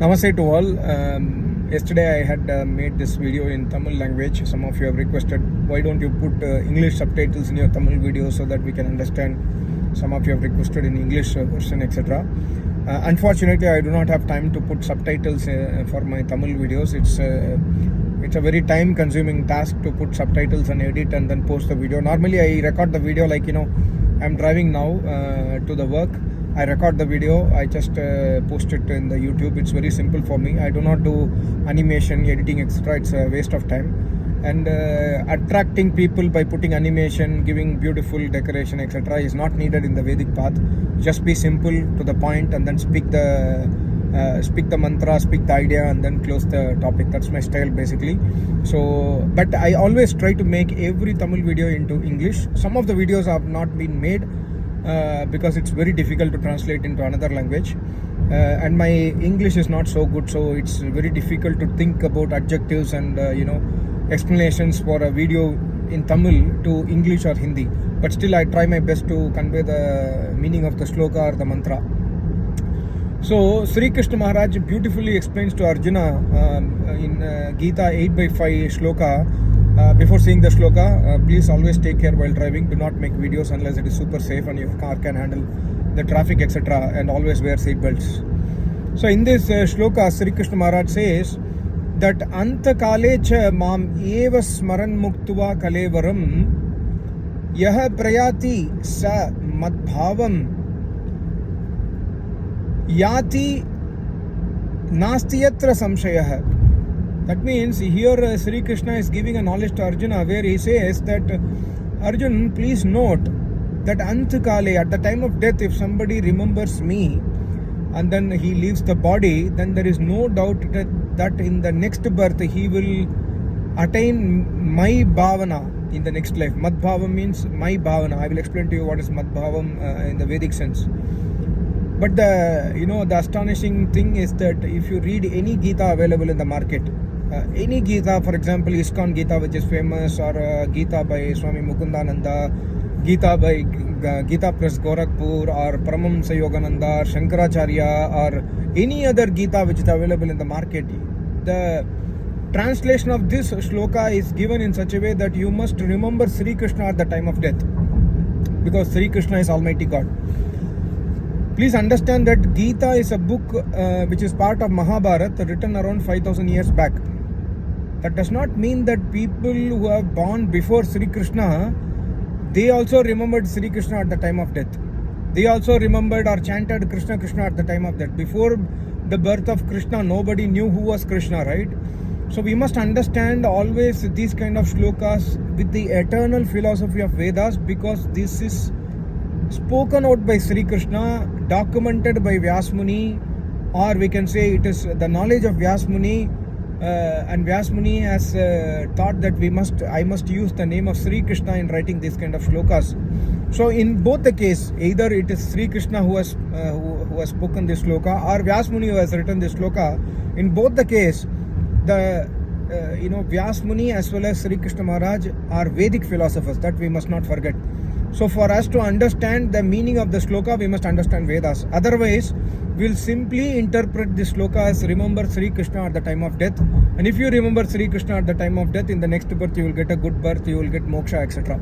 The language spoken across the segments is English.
Namaste to all. Yesterday I had made this video in Tamil language. Some of you have requested, why don't you put English subtitles in your Tamil video so that we can understand. Some of you have requested in English version, etc. Unfortunately, I do not have time to put subtitles for my Tamil videos. It's a very time-consuming task to put subtitles and edit and then post the video. Normally, I record the video like, I'm driving now to the work. I record the video, I just post it in the YouTube. It's very simple for me. I do not do animation, editing, etc. It's a waste of time. And attracting people by putting animation, giving beautiful decoration, etc. is not needed in the Vedic path. Just be simple, to the point, and then speak the mantra, speak the idea, and then close the topic. That's my style basically. So, but I always try to make every Tamil video into English. Some of the videos have not been made because it's very difficult to translate into another language, and my English is not so good, so it's very difficult to think about adjectives and explanations for a video in Tamil to English or Hindi. But still I try my best to convey the meaning of the shloka or the mantra. So Sri Krishna Maharaj beautifully explains to Arjuna in Gita 8/5 shloka. Before seeing the shloka, please always take care while driving. Do not make videos unless it is super safe and your car can handle the traffic, etc. And always wear seat belts. So in this shloka, Sri Krishna Maharaj says that Anta kale cha mam eva smaran muktva kalevaram yaha prayati sa madbhavam yati nastiyatra samshayah. That means here Sri Krishna is giving a knowledge to Arjuna where he says that Arjun, please note that Antakale, at the time of death, if somebody remembers me and then he leaves the body, then there is no doubt that in the next birth he will attain my bhavana in the next life. Madbhavam means my bhavana. I will explain to you what is Madbhavam in the Vedic sense. But the astonishing thing is that if you read any Gita available in the market, any Gita, for example, ISKCON Gita, which is famous, or Gita by Swami Mukundananda, Gita by Gita Press Gorakhpur, or Paramamsa Yogananda, or Shankaracharya, or any other Gita which is available in the market, the translation of this shloka is given in such a way that you must remember Sri Krishna at the time of death, because Sri Krishna is Almighty God. Please understand that Gita is a book which is part of Mahabharata, written around 5,000 years back. That does not mean that people who have born before Sri Krishna, they also remembered Sri Krishna at the time of death. They also remembered or chanted Krishna Krishna at the time of death. Before the birth of Krishna, nobody knew who was Krishna, right? So we must understand always these kind of shlokas with the eternal philosophy of Vedas, because this is spoken out by Sri Krishna, documented by Vyas Muni, or we can say it is the knowledge of Vyas Muni, and Vyas Muni has thought that I must use the name of Sri Krishna in writing these kind of shlokas. So in both the case, either it is Sri Krishna who has spoken this shloka, or Vyas Muni who has written this shloka. In both the case, the Vyas Muni as well as Sri Krishna Maharaj are Vedic philosophers. That we must not forget. So for us to understand the meaning of the shloka, we must understand Vedas. Otherwise, we'll simply interpret this shloka as remember Sri Krishna at the time of death. And if you remember Sri Krishna at the time of death, in the next birth you will get a good birth, you will get moksha, etc.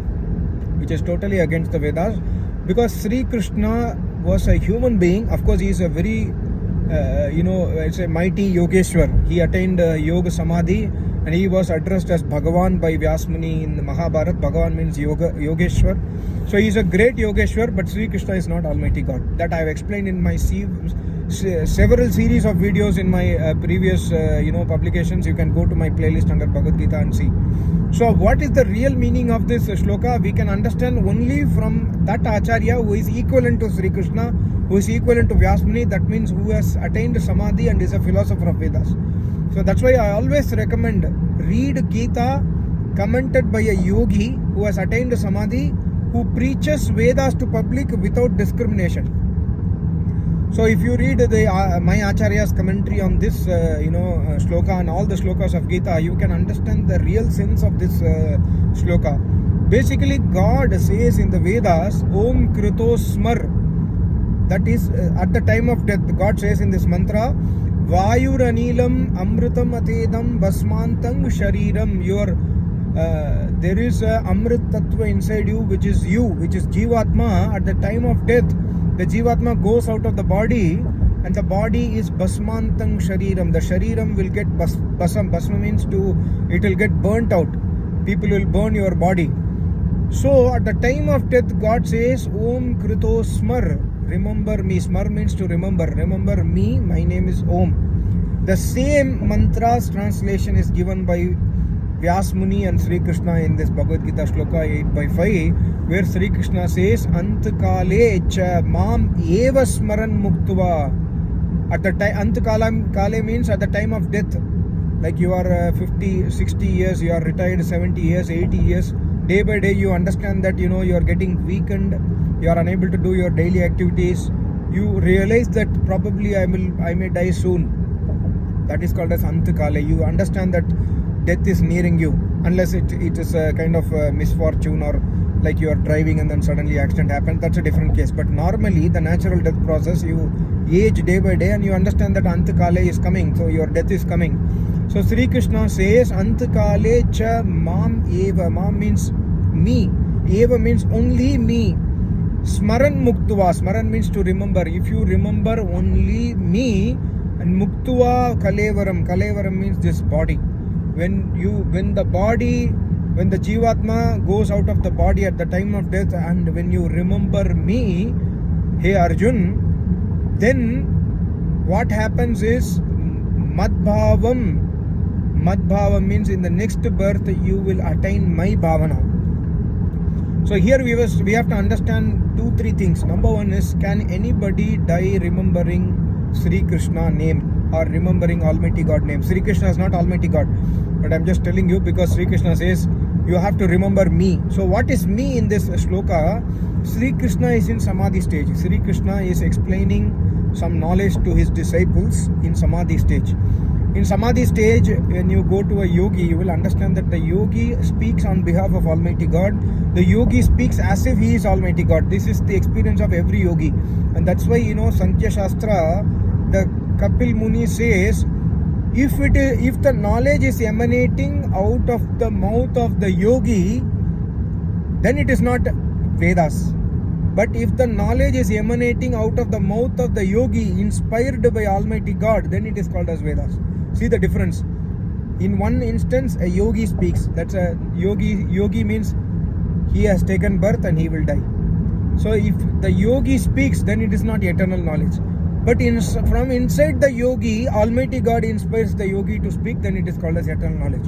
Which is totally against the Vedas. Because Sri Krishna was a human being. Of course, he is a very, it's a mighty Yogeshwar. He attained Yoga Samadhi, and he was addressed as Bhagavan by Vyas Muni in the Mahabharata. Bhagavan means Yogeshwar. So he is a great Yogeshwar, but Sri Krishna is not Almighty God. That I have explained in my several series of videos in my previous publications. You can go to my playlist under Bhagavad Gita and see. So what is the real meaning of this shloka? We can understand only from that Acharya who is equivalent to Sri Krishna, who is equivalent to Vyas Muni. That means who has attained Samadhi and is a philosopher of Vedas. So that's why I always recommend read Gita commented by a yogi who has attained Samadhi, who preaches Vedas to public without discrimination. So if you read my Acharya's commentary on this shloka and all the shlokas of Gita, you can understand the real sense of this shloka. Basically, God says in the Vedas, Om Krito Smar. That is, at the time of death, God says in this mantra, Vayuranilam amritam atedam basmantang shariram. There is a amrit tattva inside you, which is Jivatma. At the time of death, the Jivatma goes out of the body, and the body is basmantang shariram. The shariram will get basam. Basma means it will get burnt out. People will burn your body. So at the time of death, God says, Om Krito Smar. Remember me. Smar means to remember. Remember me. My name is Om. The same mantra's translation is given by Vyas Muni and Sri Krishna in this Bhagavad Gita Shloka 8/5, where Sri Krishna says, Antkale cha mam eva smaran muktva. At the time, Antkale means at the time of death. Like you are 50, 60 years, you are retired 70 years, 80 years. Day by day you understand that you are getting weakened, you are unable to do your daily activities. You realize that probably I may die soon. That is called as Antkale. You understand that death is nearing you, unless it is a kind of a misfortune, or like you are driving and then suddenly accident happens. That's a different case. But normally the natural death process, you age day by day and you understand that Antkale is coming, so your death is coming. So Sri Krishna says, Antkale cha mam eva. Mam means me. Eva means only me. Smaran muktva. Smaran means to remember. If you remember only me, and muktva kalevaram. Kalevaram means this body. When the Jivatma goes out of the body at the time of death, and when you remember me, hey Arjun, then what happens is Madbhavam. Madbhava means in the next birth you will attain my bhavana. So here we have to understand 2-3 things. Number one is, can anybody die remembering Sri Krishna name or remembering Almighty God name? Sri Krishna is not Almighty God, but I'm just telling you because Sri Krishna says you have to remember me. So what is me in this shloka? Sri Krishna is in Samadhi stage. Sri Krishna is explaining some knowledge to his disciples in Samadhi stage. In Samadhi stage, when you go to a yogi, you will understand that the yogi speaks on behalf of Almighty God. The yogi speaks as if he is Almighty God. This is the experience of every yogi. And that's why, Sankhya Shastra, the Kapil Muni says, if the knowledge is emanating out of the mouth of the yogi, then it is not Vedas. But if the knowledge is emanating out of the mouth of the yogi, inspired by Almighty God, then it is called as Vedas. See the difference. In one instance, a yogi speaks. That's a yogi. Yogi means he has taken birth and he will die. So if the yogi speaks, then it is not eternal knowledge. But from inside the yogi, Almighty God inspires the yogi to speak, then it is called as eternal knowledge.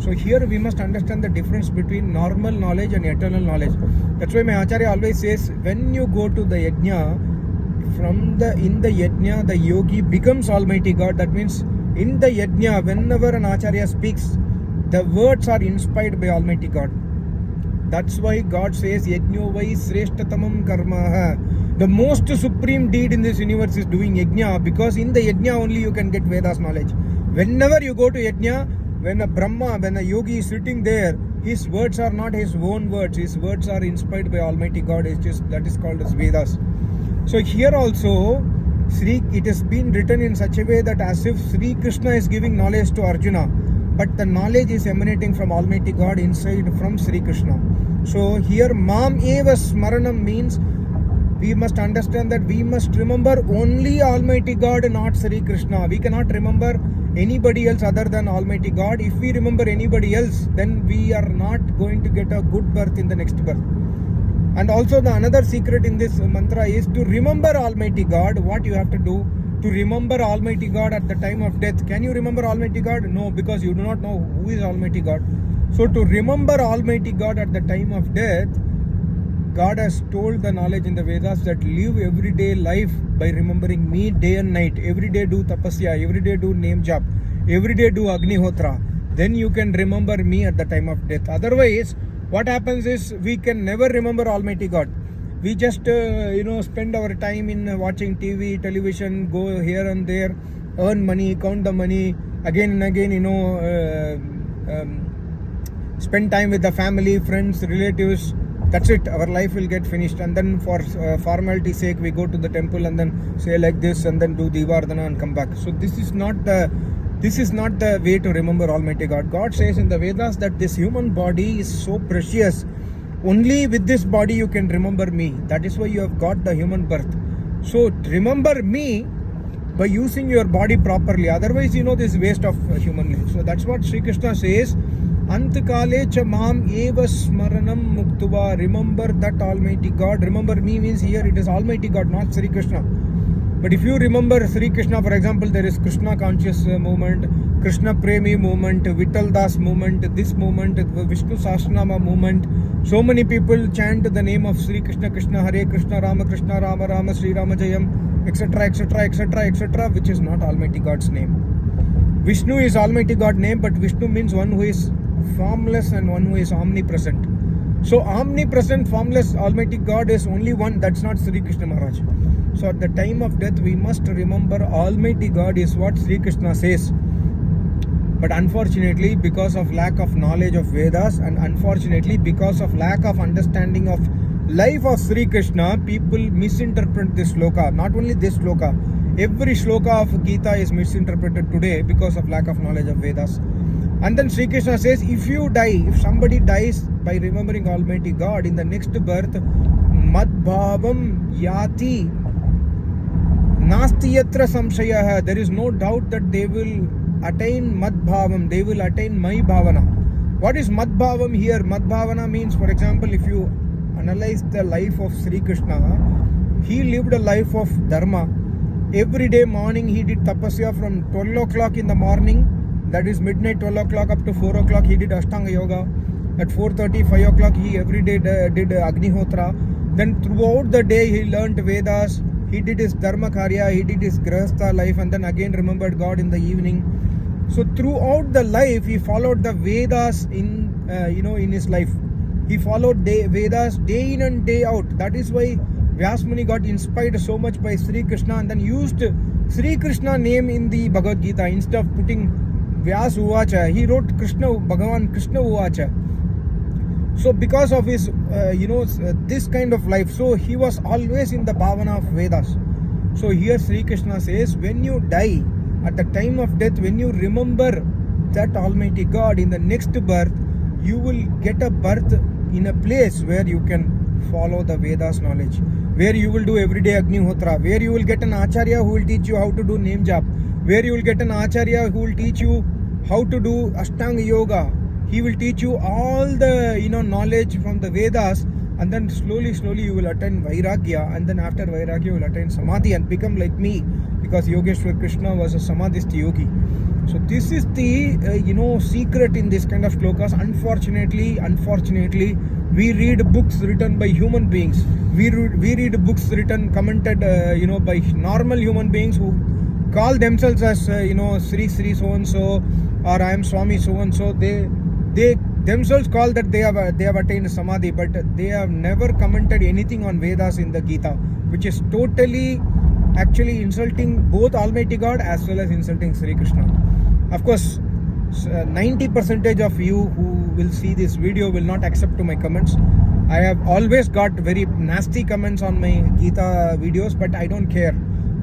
So here we must understand the difference between normal knowledge and eternal knowledge. That's why my Acharya always says, when you go to the yajna, in the yajna, the yogi becomes Almighty God. That means in the yajna, whenever an Acharya speaks, the words are inspired by Almighty God. That's why God says, Yajno vai sreshtatamam karma. The most supreme deed in this universe is doing yajna, because in the yajna only you can get Vedas knowledge. Whenever you go to yajna, when a yogi is sitting there, his words are not his own words. His words are inspired by Almighty God. That is called as Vedas. So here also, it has been written in such a way that as if Sri Krishna is giving knowledge to Arjuna, but the knowledge is emanating from Almighty God inside from Sri Krishna. So here Mam Eva Smaranam means we must understand that we must remember only Almighty God and not Sri Krishna. We cannot remember anybody else other than Almighty God. If we remember anybody else, then we are not going to get a good birth in the next birth. And also the another secret in this mantra is to remember Almighty God. What you have to do to remember Almighty God at the time of death. Can you remember Almighty God? No, because you do not know who is Almighty God. So to remember Almighty God at the time of death, God has told the knowledge in the Vedas that live everyday life by remembering me day and night. Every day do tapasya, every day do name jap, every day do agnihotra. Then you can remember me at the time of death. Otherwise, what happens is we can never remember Almighty God. We just spend our time in watching TV, television, go here and there, earn money, count the money, again and again, spend time with the family, friends, relatives, That's it, our life will get finished, and then for formality's sake we go to the temple and then say like this and then do Divardhana and come back. So this is not the way to remember Almighty God. God says in the Vedas that this human body is so precious. Only with this body you can remember me. That is why you have got the human birth. So remember me by using your body properly. Otherwise, this is waste of human life. So that's what Sri Krishna says. Antakale cha mam eva smaranam muktuva. Remember that Almighty God. Remember me means here it is Almighty God, not Sri Krishna. But if you remember Sri Krishna, for example, there is Krishna conscious movement, Krishna Premi movement, Vittal Das movement, this movement, Vishnu Sahasranama movement. So many people chant the name of Sri Krishna, Krishna Hare Krishna, Rama Krishna, Rama Rama, Sri Rama Jayam, etc., etc., etc., etc., which is not Almighty God's name. Vishnu is Almighty God name, but Vishnu means one who is formless and one who is omnipresent. So omnipresent, formless Almighty God is only one. That's not Sri Krishna Maharaj. So at the time of death, we must remember Almighty God is what Sri Krishna says. But unfortunately, because of lack of knowledge of Vedas, and unfortunately because of lack of understanding of life of Sri Krishna, people misinterpret this shloka. Not only this shloka, every shloka of Gita is misinterpreted today because of lack of knowledge of Vedas. And then Sri Krishna says, if somebody dies by remembering Almighty God in the next birth, madbhavam yati nasti yatra samshayah, there is no doubt that they will attain madbhavam, they will attain my bhavana. What is madbhavam here? Madbhavana means, for example, if you analyze the life of Sri Krishna, he lived a life of dharma. Every day morning he did tapasya from 12 o'clock in the morning, that is midnight 12 o'clock up to 4 o'clock he did Ashtanga Yoga. At 4:30, 5 o'clock he every day did Agnihotra. Then throughout the day he learnt Vedas, he did his dharma karya, he did his grahastha life, and then again remembered God in the evening. So throughout the life he followed the Vedas in his life. He followed Vedas day in and day out. That is why Vyasmuni got inspired so much by Sri Krishna and then used Sri Krishna name in the Bhagavad Gita. Instead of putting Vyas Uvacha, he wrote Krishna, Bhagavan Krishna Uvacha. So because of his, this kind of life, so he was always in the bhavana of Vedas. So here Sri Krishna says, when you die, at the time of death, when you remember that Almighty God in the next birth, you will get a birth in a place where you can follow the Vedas knowledge, where you will do everyday Agnihotra, where you will get an Acharya who will teach you how to do name jap, where you will get an Acharya who will teach you how to do Ashtanga Yoga. He will teach you all the knowledge from the Vedas, and then slowly you will attain Vairagya, and then after Vairagya you will attain Samadhi and become like me, because Yogeshwar Krishna was a Samadhist yogi. So this is the secret in this kind of shlokas. Unfortunately, we read books written by human beings. We read books written, commented by normal human beings who call themselves as Sri so and so, or I am Swami so and so. They themselves call that they have attained Samadhi, but they have never commented anything on Vedas in the Gita, which is totally actually insulting both Almighty God as well as insulting Sri Krishna. Of course, 90% of you who will see this video will not accept to my comments. I have always got very nasty comments on my Gita videos, but I don't care.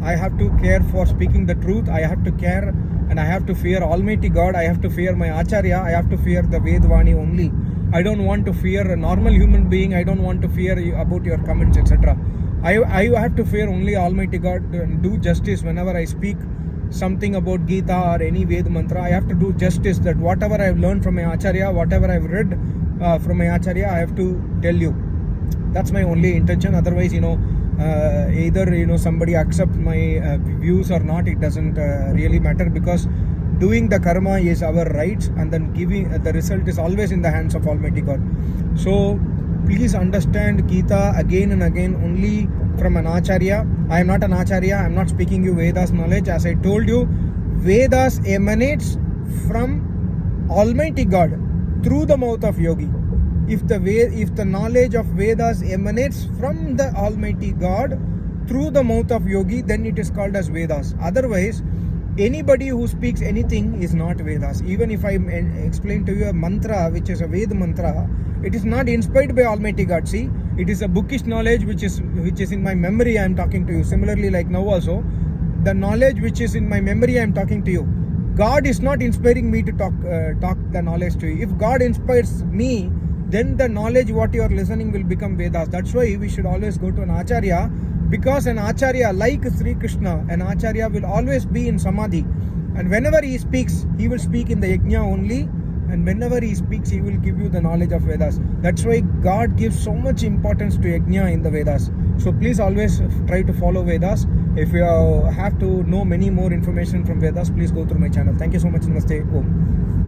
I have to care for speaking the truth. I have to care and I have to fear Almighty God. I have to fear my Acharya. I have to fear the Vedvani only. I don't want to fear a normal human being. I don't want to fear about your comments, etc. I have to fear only Almighty God and do justice whenever I speak something about Gita or any Ved mantra. I have to do justice, that whatever I have learned from my Acharya, whatever I have read from my Acharya, I have to tell you. That's my only intention. Otherwise, either somebody accepts my views or not, it doesn't really matter, because doing the karma is our right, and then giving the result is always in the hands of Almighty God. So please understand Gita again and again only from an Acharya. I am not an Acharya. I am not speaking you Vedas knowledge. As I told you, Vedas emanates from Almighty God through the mouth of Yogi. If the knowledge of Vedas emanates from the Almighty God through the mouth of Yogi, then it is called as Vedas. Otherwise, Anybody who speaks anything is not Vedas. Even if I explain to you a mantra, which is a Veda mantra, it is not inspired by Almighty God. See, it is a bookish knowledge which is in my memory. I am talking to you. Similarly, like now also, the knowledge which is in my memory, I am talking to you. God is not inspiring me to talk the knowledge to you. If God inspires me, then the knowledge what you are listening will become Vedas. That's why we should always go to an Acharya, because an Acharya, like Sri Krishna, an Acharya will always be in Samadhi. And whenever he speaks, he will speak in the Yajna only. And whenever he speaks, he will give you the knowledge of Vedas. That's why God gives so much importance to Yajna in the Vedas. So please always try to follow Vedas. If you have to know many more information from Vedas, please go through my channel. Thank you so much. Namaste. Om.